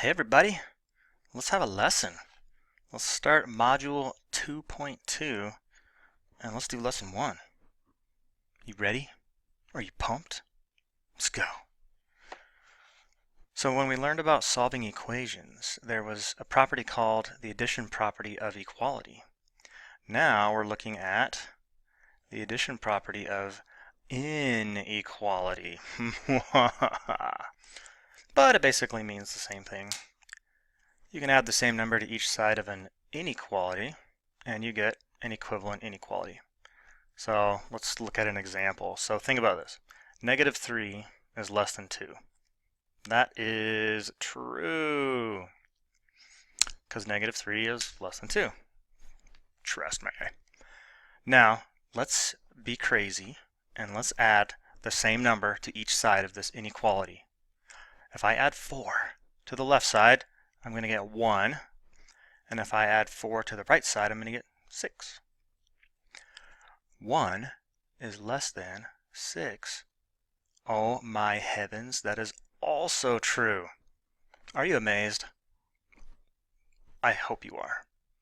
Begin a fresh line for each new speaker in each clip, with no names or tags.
Hey everybody, let's have a lesson. Let's start module 2.2 and let's do lesson 1. You ready? Are you pumped? Let's go. So when we learned about solving equations, there was a property called the addition property of equality. Now we're looking at the addition property of inequality. But it basically means the same thing. You can add the same number to each side of an inequality and you get an equivalent inequality. So let's look at an example. So think about this. Negative 3 is less than 2. That is true because negative 3 is less than 2. Trust me. Now let's be crazy and let's add the same number to each side of this inequality. If I add 4 to the left side, I'm going to get 1. And if I add 4 to the right side, I'm going to get 6. 1 is less than 6. Oh my heavens, that is also true. Are you amazed? I hope you are,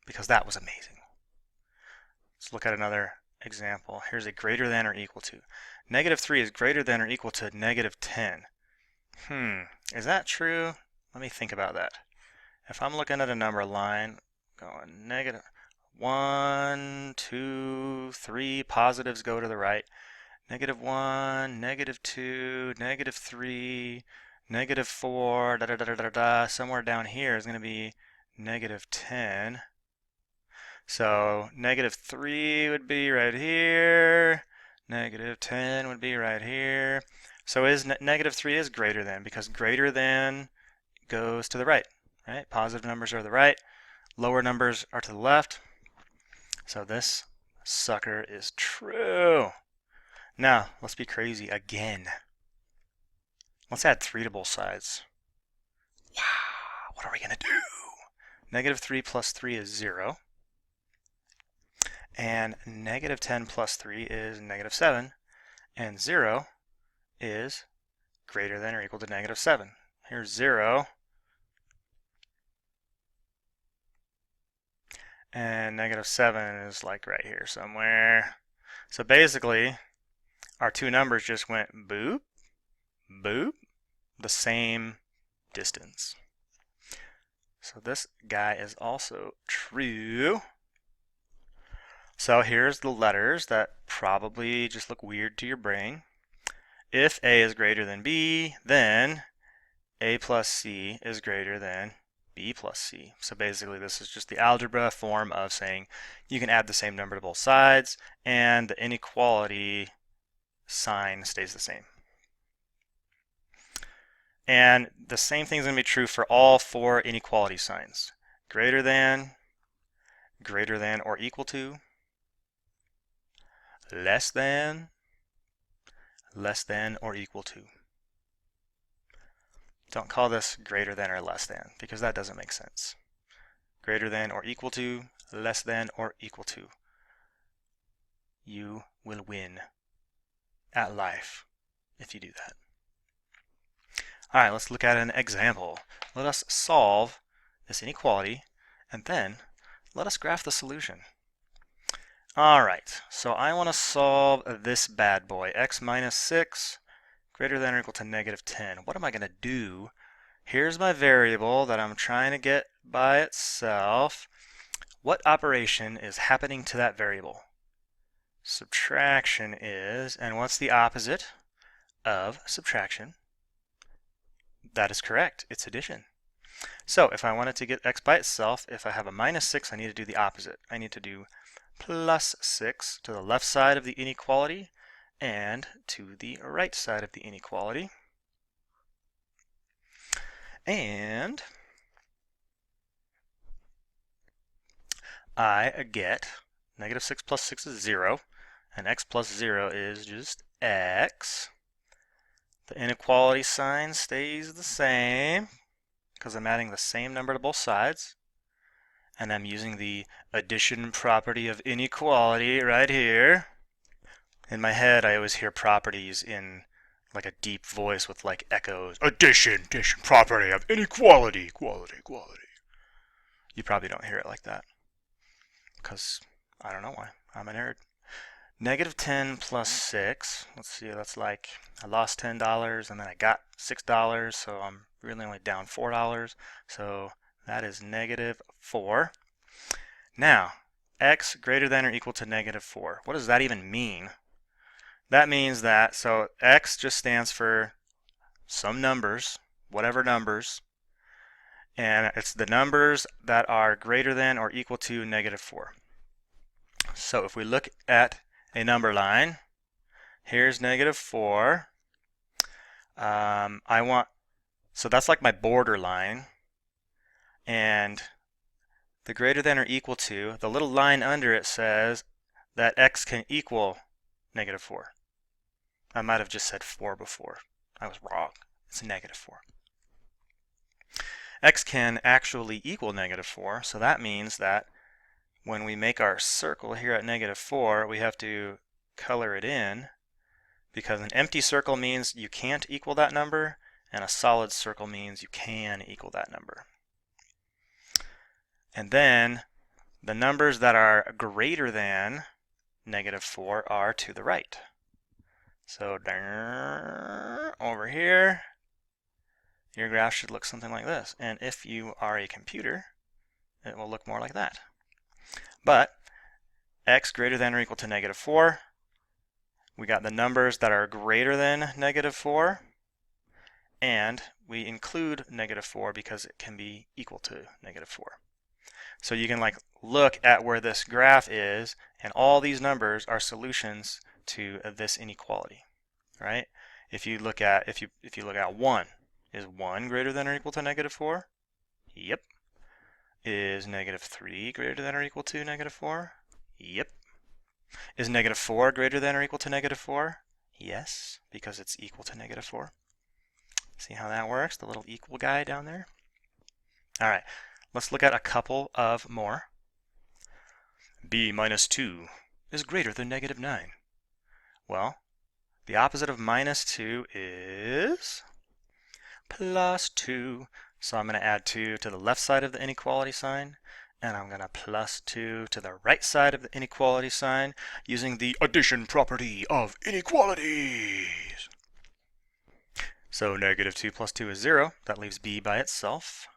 because that was amazing. Let's look at another example. Here's a greater than or equal to. Negative 3 is greater than or equal to negative 10. Is that true? Let me think about that. If I'm looking at a number line, going negative 1, 2, 3, positives go to the right. Negative 1, negative 2, negative 3, negative 4, da da da da da da. Somewhere down here is going to be negative 10. So negative 3 would be right here. Negative 10 would be right here. So negative 3 is greater than, because greater than goes to the right. Right? Positive numbers are to the right, lower numbers are to the left. So this sucker is true. Now, let's be crazy again. Let's add 3 to both sides. Wow, what are we going to do? Negative 3 plus 3 is 0. And negative 10 plus 3 is negative 7. And 0 is greater than or equal to negative 7. Here's 0. And negative 7 is like right here somewhere. So basically, our two numbers just went boop, boop, the same distance. So this guy is also true. So here's the letters that probably just look weird to your brain. If A is greater than B, then A plus C is greater than B plus C. So basically this is just the algebra form of saying you can add the same number to both sides and the inequality sign stays the same. And the same thing is going to be true for all 4 inequality signs. Greater than or equal to, less than or equal to. Don't call this greater than or less than, because that doesn't make sense. Greater than or equal to, less than or equal to. You will win at life if you do that. All right, let's look at an example. Let us solve this inequality, and then let us graph the solution. All right, so I want to solve this bad boy, x minus 6 greater than or equal to negative 10. What am I going to do? Here's my variable that I'm trying to get by itself. What operation is happening to that variable? Subtraction is, and what's the opposite of subtraction? That is correct, it's addition. So if I wanted to get x by itself, if I have a minus 6, I need to do the opposite. I need to do plus 6 to the left side of the inequality and to the right side of the inequality. And I get negative 6 plus 6 is 0, and x plus 0 is just x. The inequality sign stays the same because I'm adding the same number to both sides. And I'm using the addition property of inequality right here. In my head, I always hear properties in like a deep voice with like echoes. Addition property of inequality, equality. You probably don't hear it like that, because I don't know why. I'm a nerd. Negative 10 plus 6. Let's see, that's like I lost $10 and then I got $6, so I'm really only down $4. So that is negative 4. Now, x greater than or equal to negative 4. What does that even mean? That means that, so x just stands for some numbers, whatever numbers, and it's the numbers that are greater than or equal to negative 4. So if we look at a number line, here's negative 4. So that's like my border line, and the greater than or equal to, the little line under it says that x can equal negative 4. I might have just said 4 before. I was wrong. It's negative 4. X can actually equal negative 4, so that means that when we make our circle here at negative 4, we have to color it in, because an empty circle means you can't equal that number, and a solid circle means you can equal that number. And then the numbers that are greater than negative 4 are to the right. So over here, your graph should look something like this. And if you are a computer, it will look more like that. But x greater than or equal to negative 4, we got the numbers that are greater than negative 4, and we include negative 4 because it can be equal to negative 4. So you can like look at where this graph is, and all these numbers are solutions to this inequality, right? If you look at 1, is 1 greater than or equal to negative 4? Yep. Is negative 3 greater than or equal to negative 4? Yep. Is negative 4 greater than or equal to negative 4? Yes, because it's equal to negative 4. See how that works? The little equal guy down there. All right, let's look at a couple of more. b minus 2 is greater than negative 9. Well, the opposite of minus 2 is plus 2. So I'm going to add 2 to the left side of the inequality sign, and I'm going to plus 2 to the right side of the inequality sign using the addition property of inequalities. So negative 2 plus 2 is 0. That leaves b by itself.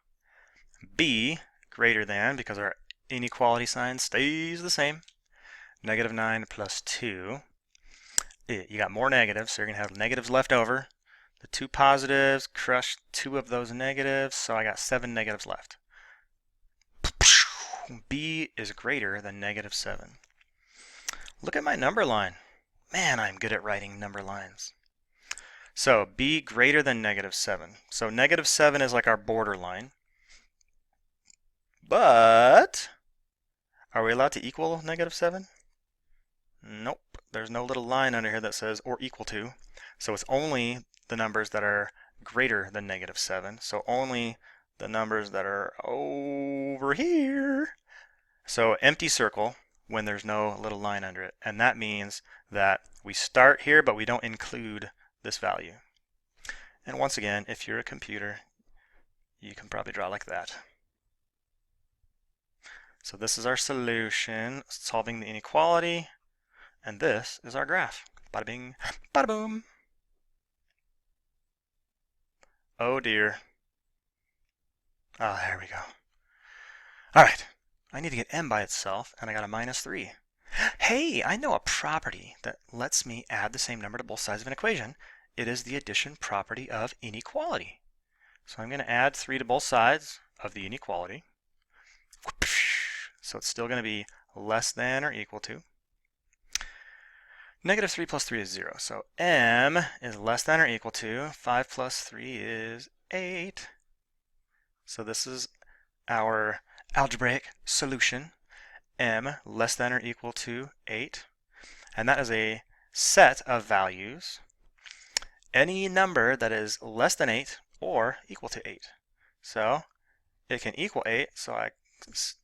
b greater than, because our inequality sign stays the same, negative 9 plus 2. You got more negatives, so you're going to have negatives left over. The 2 positives crush 2 of those negatives, so I got 7 negatives left. b is greater than negative 7. Look at my number line. Man, I'm good at writing number lines. So b greater than negative 7. So negative 7 is like our border line. But are we allowed to equal negative 7? Nope. There's no little line under here that says or equal to. So it's only the numbers that are greater than negative 7. So only the numbers that are over here. So empty circle when there's no little line under it. And that means that we start here, but we don't include this value. And once again, if you're a computer, you can probably draw like that. So this is our solution, solving the inequality. And this is our graph. Bada bing, bada boom. Oh dear. Ah, there we go. All right, I need to get m by itself, and I got a minus 3. Hey, I know a property that lets me add the same number to both sides of an equation. It is the addition property of inequality. So I'm going to add 3 to both sides of the inequality. So it's still going to be less than or equal to. Negative 3 plus 3 is 0. So m is less than or equal to 5 plus 3 is 8. So this is our algebraic solution. M less than or equal to 8. And that is a set of values. Any number that is less than 8 or equal to 8. So it can equal 8, so I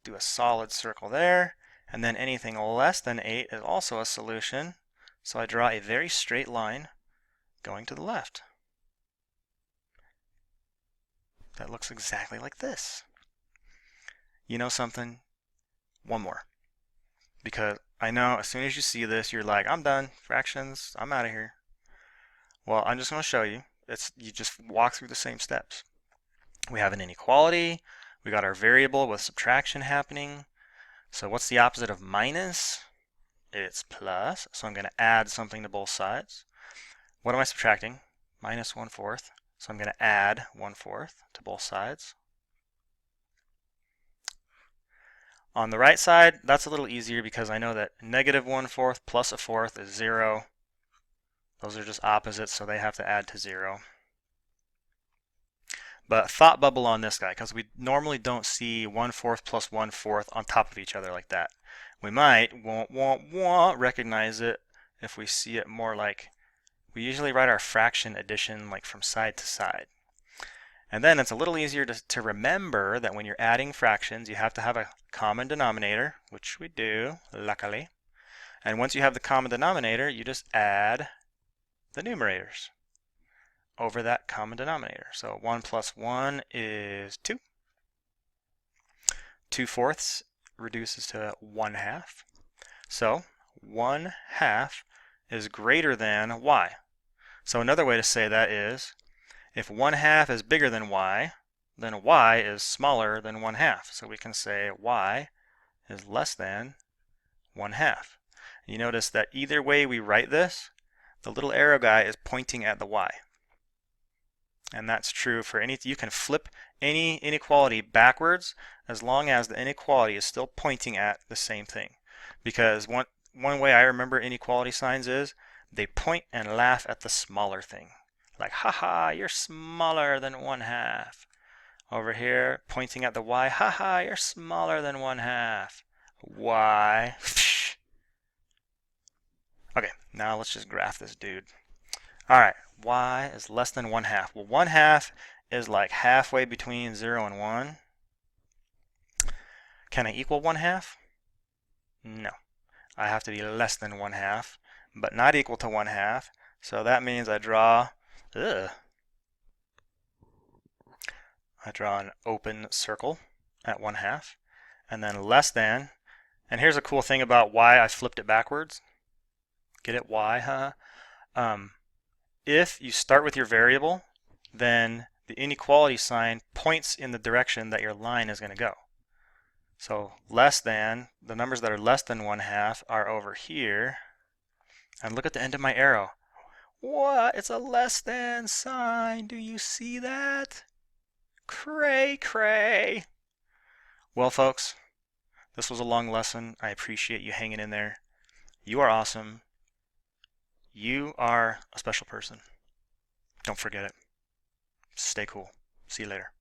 do a solid circle there. And then anything less than 8 is also a solution. So I draw a very straight line going to the left. That looks exactly like this. You know something? One more. Because I know as soon as you see this, you're like, I'm done. Fractions, I'm out of here. Well, I'm just going to show you. You just walk through the same steps. We have an inequality. We got our variable with subtraction happening. So what's the opposite of minus? It's plus. So I'm going to add something to both sides. What am I subtracting? Minus 1/4. So I'm going to add 1/4 to both sides. On the right side, that's a little easier because I know that negative 1/4 plus 1/4 is 0. Those are just opposites, so they have to add to 0. But thought bubble on this guy, because we normally don't see 1/4 plus 1/4 on top of each other like that. We might recognize it if we see it more like, we usually write our fraction addition like from side to side. And then it's a little easier to remember that when you're adding fractions, you have to have a common denominator, which we do, luckily. And once you have the common denominator, you just add the numerators over that common denominator. So 1 plus 1 is 2. 2/4 reduces to 1/2. So 1/2 is greater than y. So another way to say that is, if 1/2 is bigger than y, then y is smaller than 1/2. So we can say y is less than 1/2. You notice that either way we write this, the little arrow guy is pointing at the y. And that's true for any, you can flip any inequality backwards as long as the inequality is still pointing at the same thing. Because one way I remember inequality signs is they point and laugh at the smaller thing. Like, haha, you're smaller than 1/2. Over here, pointing at the y, haha, you're smaller than 1/2. Y. Okay, now let's just graph this dude. All right, y is less than 1/2. Well, 1/2 is like halfway between 0 and 1. Can I equal 1/2? No. I have to be less than 1/2, but not equal to 1/2. So that means I draw an open circle at 1/2, and then less than. And here's a cool thing about why I flipped it backwards. Get it? Why, huh? If you start with your variable, then the inequality sign points in the direction that your line is going to go. So less than, the numbers that are less than 1/2 are over here. And look at the end of my arrow. What? It's a less than sign. Do you see that? Cray, cray. Well, folks, this was a long lesson. I appreciate you hanging in there. You are awesome. You are a special person. Don't forget it. Stay cool. See you later.